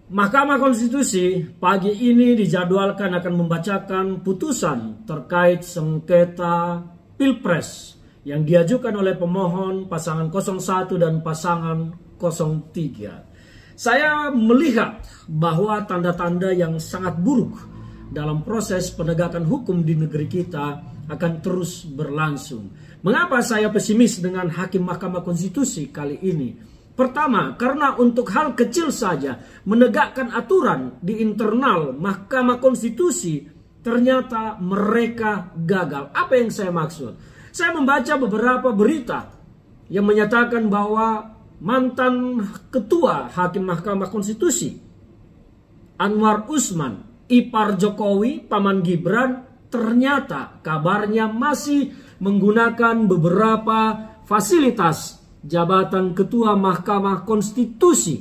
Mahkamah Konstitusi pagi ini dijadwalkan akan membacakan putusan terkait sengketa Pilpres yang diajukan oleh pemohon pasangan 01 dan pasangan 03. Saya melihat bahwa tanda-tanda yang sangat buruk dalam proses penegakan hukum di negeri kita akan terus berlangsung. Mengapa saya pesimis dengan Hakim Mahkamah Konstitusi kali ini? Pertama, karena untuk hal kecil saja menegakkan aturan di internal Mahkamah Konstitusi ternyata mereka gagal. Apa yang saya maksud? Saya membaca beberapa berita yang menyatakan bahwa mantan ketua Hakim Mahkamah Konstitusi Anwar Usman, ipar Jokowi, paman Gibran, ternyata kabarnya masih menggunakan beberapa fasilitas jabatan ketua Mahkamah Konstitusi.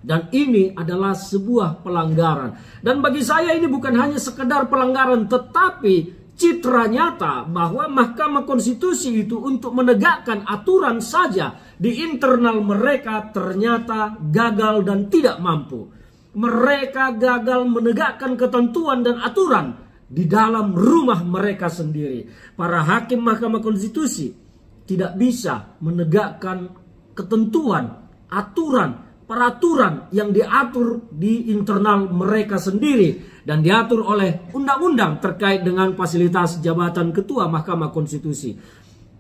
Dan ini adalah sebuah pelanggaran. Dan bagi saya ini bukan hanya sekedar pelanggaran, tetapi citra nyata bahwa Mahkamah Konstitusi itu untuk menegakkan aturan saja di internal mereka ternyata gagal dan tidak mampu. Mereka gagal menegakkan ketentuan dan aturan di dalam rumah mereka sendiri. Para hakim Mahkamah Konstitusi tidak bisa menegakkan ketentuan, aturan, peraturan yang diatur di internal mereka sendiri dan diatur oleh undang-undang terkait dengan fasilitas jabatan ketua Mahkamah Konstitusi.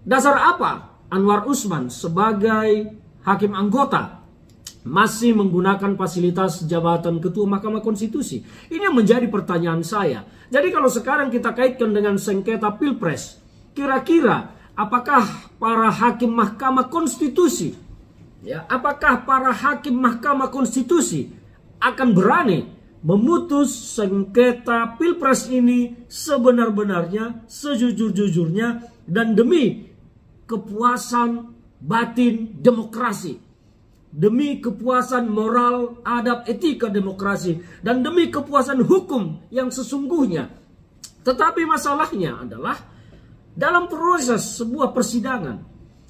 Dasar apa Anwar Usman sebagai hakim anggota masih menggunakan fasilitas jabatan ketua Mahkamah Konstitusi? Ini yang menjadi pertanyaan saya. Jadi kalau sekarang kita kaitkan dengan sengketa Pilpres, kira-kira apakah para hakim Mahkamah Konstitusi, apakah para hakim Mahkamah Konstitusi akan berani memutus sengketa Pilpres ini sebenar-benarnya, sejujur-jujurnya, dan demi kepuasan batin demokrasi, demi kepuasan moral, adab, etika demokrasi, dan demi kepuasan hukum yang sesungguhnya. Tetapi masalahnya adalah dalam proses sebuah persidangan,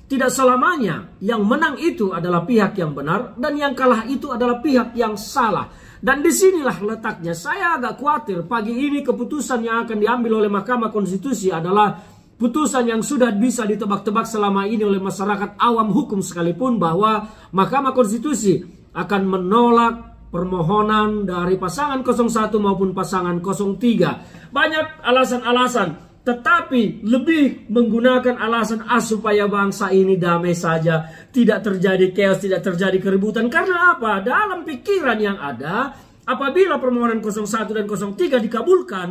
tidak selamanya yang menang itu adalah pihak yang benar dan yang kalah itu adalah pihak yang salah. Dan disinilah letaknya. Saya agak khawatir pagi ini keputusan yang akan diambil oleh Mahkamah Konstitusi adalah putusan yang sudah bisa ditebak-tebak selama ini oleh masyarakat awam hukum sekalipun, bahwa Mahkamah Konstitusi akan menolak permohonan dari pasangan 01 maupun pasangan 03. Banyak alasan-alasan, tetapi lebih menggunakan alasan supaya bangsa ini damai saja, tidak terjadi chaos, tidak terjadi keributan. Karena apa? Dalam pikiran yang ada, apabila permohonan 01 dan 03 dikabulkan,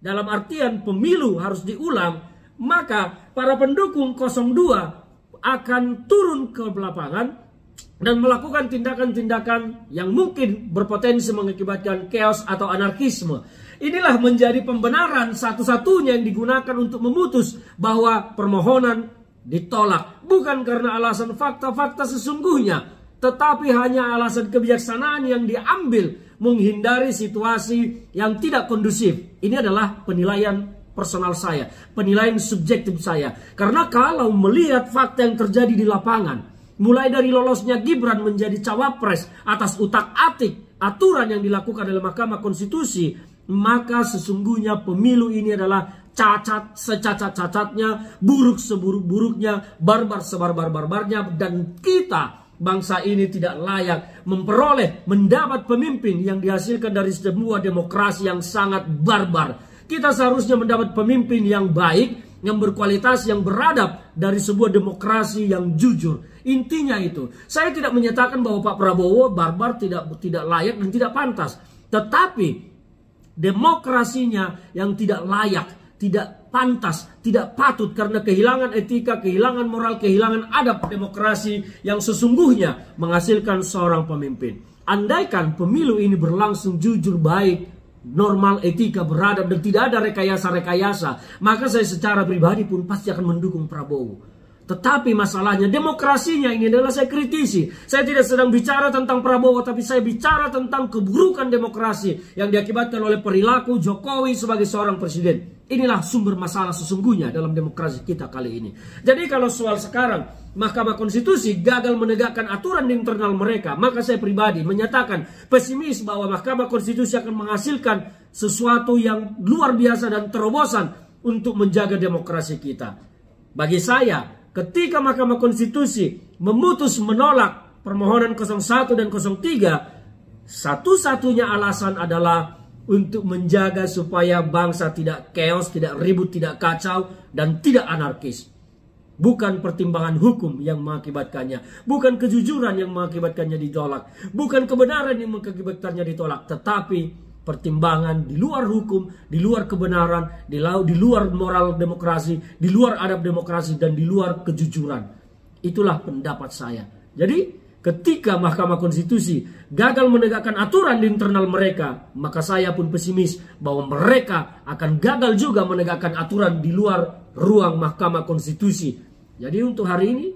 dalam artian pemilu harus diulang, maka para pendukung 02 akan turun ke lapangan dan melakukan tindakan-tindakan yang mungkin berpotensi mengakibatkan chaos atau anarkisme. Inilah menjadi pembenaran satu-satunya yang digunakan untuk memutus bahwa permohonan ditolak. Bukan karena alasan fakta-fakta sesungguhnya, tetapi hanya alasan kebijaksanaan yang diambil menghindari situasi yang tidak kondusif. Ini adalah penilaian personal saya, penilaian subjektif saya. Karena kalau melihat fakta yang terjadi di lapangan, mulai dari lolosnya Gibran menjadi cawapres atas utak-atik aturan yang dilakukan oleh Mahkamah Konstitusi, maka sesungguhnya pemilu ini adalah cacat secacat-cacatnya, buruk seburuk-buruknya, barbar sebarbar-barbarnya, dan kita bangsa ini tidak layak mendapat pemimpin yang dihasilkan dari sebuah demokrasi yang sangat barbar. Kita seharusnya mendapat pemimpin yang baik, yang berkualitas, yang beradab dari sebuah demokrasi yang jujur. Intinya itu. Saya tidak menyatakan bahwa Pak Prabowo barbar, tidak layak dan tidak pantas. Tetapi demokrasinya yang tidak layak, tidak pantas, tidak patut karena kehilangan etika, kehilangan moral, kehilangan adab demokrasi yang sesungguhnya menghasilkan seorang pemimpin. Andaikan pemilu ini berlangsung jujur, baik, normal, etika, beradab, dan tidak ada rekayasa-rekayasa, maka saya secara pribadi pun pasti akan mendukung Prabowo. Tetapi masalahnya demokrasinya ini adalah saya kritisi. Saya tidak sedang bicara tentang Prabowo, tapi saya bicara tentang keburukan demokrasi yang diakibatkan oleh perilaku Jokowi sebagai seorang presiden. Inilah sumber masalah sesungguhnya dalam demokrasi kita kali ini. Jadi kalau soal sekarang Mahkamah Konstitusi gagal menegakkan aturan di internal mereka, maka saya pribadi menyatakan pesimis bahwa Mahkamah Konstitusi akan menghasilkan sesuatu yang luar biasa dan terobosan untuk menjaga demokrasi kita. Bagi saya, ketika Mahkamah Konstitusi memutus menolak permohonan 01 dan 03, satu-satunya alasan adalah untuk menjaga supaya bangsa tidak chaos, tidak ribut, tidak kacau, dan tidak anarkis. Bukan pertimbangan hukum yang mengakibatkannya, bukan kejujuran yang mengakibatkannya ditolak, bukan kebenaran yang mengakibatkannya ditolak, tetapi pertimbangan di luar hukum, di luar kebenaran, di luar moral demokrasi, di luar adab demokrasi, dan di luar kejujuran. Itulah pendapat saya. Jadi ketika Mahkamah Konstitusi gagal menegakkan aturan di internal mereka, maka saya pun pesimis bahwa mereka akan gagal juga menegakkan aturan di luar ruang Mahkamah Konstitusi. Jadi untuk hari ini,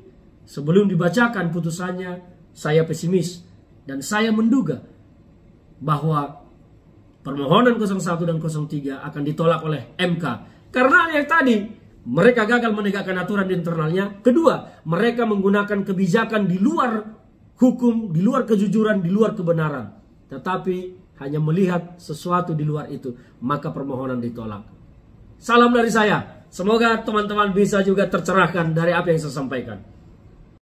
sebelum dibacakan putusannya, saya pesimis. Dan saya menduga bahwa permohonan 01 dan 03 akan ditolak oleh MK. Karena yang tadi, mereka gagal menegakkan aturan di internalnya. Kedua, mereka menggunakan kebijakan di luar hukum, di luar kejujuran, di luar kebenaran. Tetapi hanya melihat sesuatu di luar itu, maka permohonan ditolak. Salam dari saya. Semoga teman-teman bisa juga tercerahkan dari apa yang saya sampaikan.